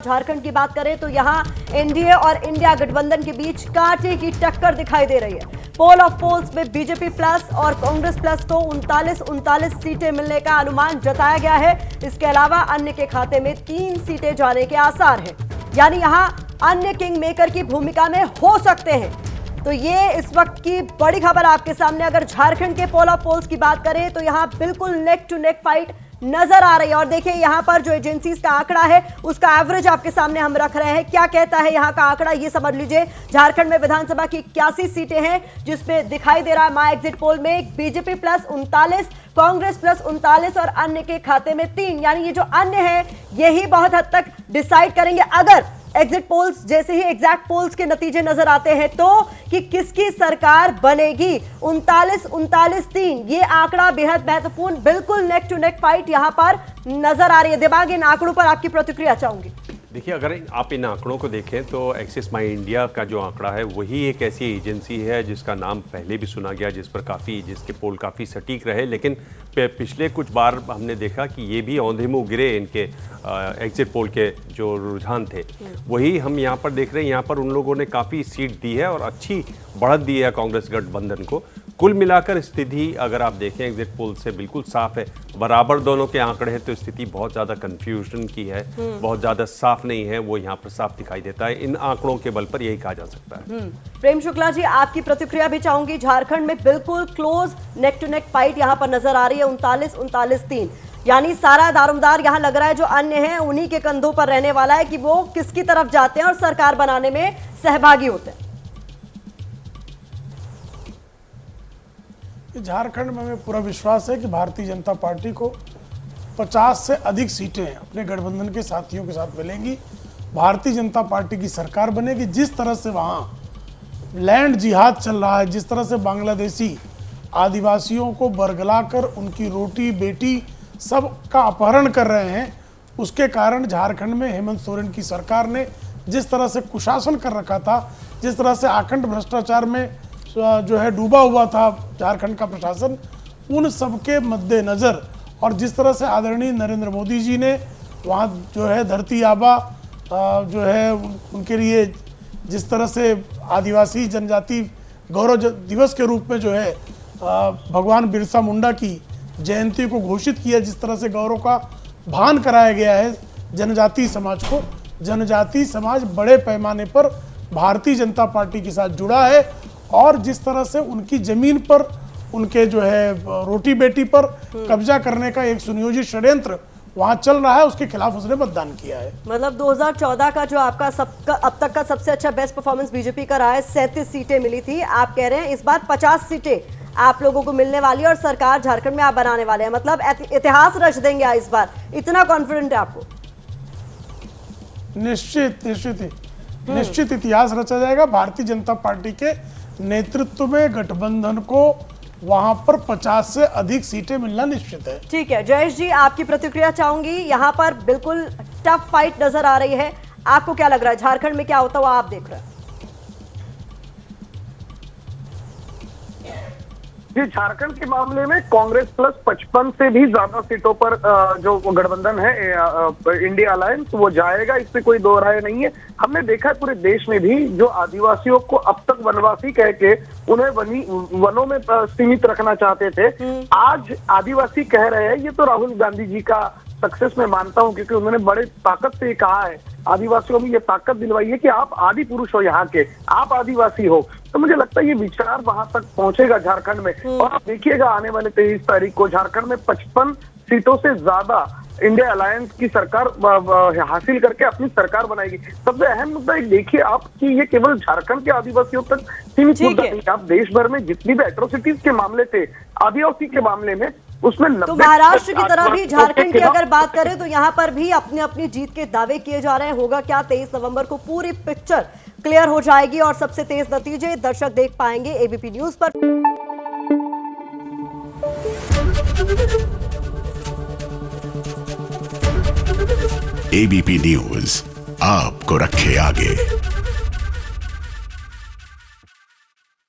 झारखंड की बात करें तो यहां एनडीए और इंडिया गठबंधन के बीच कांटे की टक्कर दिखाई दे रही है। पोल ऑफ पोल्स में बीजेपी प्लस और कांग्रेस प्लस को 39 सीटें मिलने का अनुमान जताया गया है। इसके अलावा अन्य के खाते में 3 सीटें जाने के आसार हैं, यानी यहां अन्य किंग मेकर की भूमिका में हो सकते हैं। तो ये इस वक्त की बड़ी खबर आपके सामने। अगर झारखंड के पोल ऑफ पोल्स की बात करें तो यहां बिल्कुल नेक टू नेक फाइट नजर आ रही है। और देखिए यहां पर जो एजेंसीज का आंकड़ा है उसका एवरेज आपके सामने हम रख रहे हैं। क्या कहता है यहां का आंकड़ा, ये समझ लीजिए। झारखंड में विधानसभा की 81 सीटें हैं, जिसमें दिखाई दे रहा है माई एग्जिट पोल में बीजेपी प्लस 39, कांग्रेस प्लस 39 और अन्य के खाते में 3। यानी ये जो अन्य है यही बहुत हद तक डिसाइड करेंगे, अगर एग्जिट पोल्स जैसे ही एग्जैक्ट पोल्स के नतीजे नजर आते हैं तो, कि किसकी सरकार बनेगी। 39-39-3 ये आंकड़ा बेहद महत्वपूर्ण, बिल्कुल नेक टू नेक फाइट यहां पर नजर आ रही है। दिमाग इन आंकड़ों पर आपकी प्रतिक्रिया चाहूंगी। देखिए, अगर आप इन आंकड़ों को देखें तो एक्सिस माई इंडिया का जो आंकड़ा है वही एक ऐसी एजेंसी है जिसका नाम पहले भी सुना गया, जिसके पोल काफ़ी सटीक रहे, लेकिन पिछले कुछ बार हमने देखा कि ये भी औंधे मुंह गिरे। इनके एग्जिट पोल के जो रुझान थे वही हम यहाँ पर देख रहे हैं। यहाँ पर उन लोगों ने काफ़ी सीट दी है और अच्छी बढ़त दी है कांग्रेस गठबंधन को। कुल मिलाकर स्थिति अगर आप देखें एग्जिट पोल से बिल्कुल साफ है, बराबर दोनों के आंकड़े हैं, तो स्थिति बहुत ज़्यादा कन्फ्यूजन की है, बहुत ज़्यादा साफ नहीं है, वो यहाँ पर साफ दिखाई देता है। इन आंकड़ों के बल पर यही कहा जा सकता है। प्रेम शुक्ला जी, आपकी प्रतिक्रिया भी चाहूंगी। झारखंड में बिल्कुल close neck to neck fight यहाँ पर नजर आ रही है, 39-39-3, यानी सारा दारोमदार यहाँ लग रहा है जो अन्य है उन्हीं के कंधों पर रहने वाला है कि वो किसकी तरफ जाते हैं और सरकार बनाने में सहभागी होते हैं। झारखंड में हमें पूरा विश्वास है कि भारतीय जनता पार्टी को 50 से अधिक सीटें अपने गठबंधन के साथियों के साथ मिलेंगी। भारतीय जनता पार्टी की सरकार बनेगी। जिस तरह से वहाँ लैंड जिहाद चल रहा है, जिस तरह से बांग्लादेशी आदिवासियों को बरगलाकर उनकी रोटी बेटी सब का अपहरण कर रहे हैं, उसके कारण झारखंड में हेमंत सोरेन की सरकार ने जिस तरह से कुशासन कर रखा था, जिस तरह से आखंड भ्रष्टाचार में जो है डूबा हुआ था झारखंड का प्रशासन, उन सब के मद्देनज़र और जिस तरह से आदरणीय नरेंद्र मोदी जी ने वहाँ जो है धरती आबा जो है उनके लिए जिस तरह से आदिवासी जनजाति गौरव दिवस के रूप में जो है भगवान बिरसा मुंडा की जयंती को घोषित किया, जिस तरह से गौरव का भान कराया गया है जनजाति समाज को, जनजाति समाज बड़े पैमाने पर भारतीय जनता पार्टी के साथ जुड़ा है। और जिस तरह से उनकी जमीन पर उनके जो है रोटी बेटी पर कब्जा करने का एक सुनियोजित षड्यंत्र वहां चल रहा है, उसके खिलाफ उसने मतदान किया है। मतलब 2014 का जो आपका अब तक का सबसे अच्छा बेस्ट परफॉर्मेंस बीजेपी का रहा है, 37 सीटें मिली थी। आप कह रहे हैं इस बार 50 सीटें आप लोगों को मिलने वाली है और सरकार झारखंड में आप बनाने वाले हैं, मतलब इतिहास रच देंगे इस बार, इतना कॉन्फिडेंट है आपको? निश्चित इतिहास रचा जाएगा। भारतीय जनता पार्टी के नेतृत्व में गठबंधन को वहां पर 50 से अधिक सीटें मिलना निश्चित है। ठीक है जयेश जी, आपकी प्रतिक्रिया चाहूंगी। यहाँ पर बिल्कुल टफ फाइट नजर आ रही है, आपको क्या लग रहा है झारखंड में क्या होता हुआ आप देख रहे हैं? जी, झारखंड के मामले में कांग्रेस प्लस 55 से भी ज्यादा सीटों पर जो गठबंधन है इंडिया अलायंस, वो जाएगा, इससे कोई दो राय नहीं है। हमने देखा है पूरे देश में भी जो आदिवासियों को अब तक वनवासी कह के उन्हें वनों में सीमित रखना चाहते थे, आज आदिवासी कह रहे हैं। ये तो राहुल गांधी जी का सक्सेस मैं मानता हूं, क्योंकि उन्होंने बड़े ताकत से कहा है, आदिवासियों में ये ताकत दिलवाई है कि आप आदि पुरुष हो, यहाँ के आप आदिवासी हो। तो मुझे लगता है ये विचार वहां तक पहुंचेगा झारखंड में। और आप देखिएगा आने वाले 23 तारीख को झारखंड में 55 सीटों से ज्यादा इंडिया अलायंस की सरकार हासिल करके अपनी सरकार बनाएगी। सबसे अहम मुद्दा एक देखिए आप कि ये केवल झारखंड के आदिवासियों तक सीमित मुद्दा नहीं, आप देश भर में जितनी भी एट्रोसिटीज के मामले थे आदिवासी के मामले में, उसमें तो महाराष्ट्र की तरह भी झारखंड की अगर बात करें तो यहाँ पर भी अपनी अपनी जीत के दावे किए जा रहे हैं। होगा क्या, 23 नवंबर को पूरी पिक्चर क्लियर हो जाएगी और सबसे तेज नतीजे दर्शक देख पाएंगे एबीपी न्यूज पर। एबीपी न्यूज आपको रखे आगे।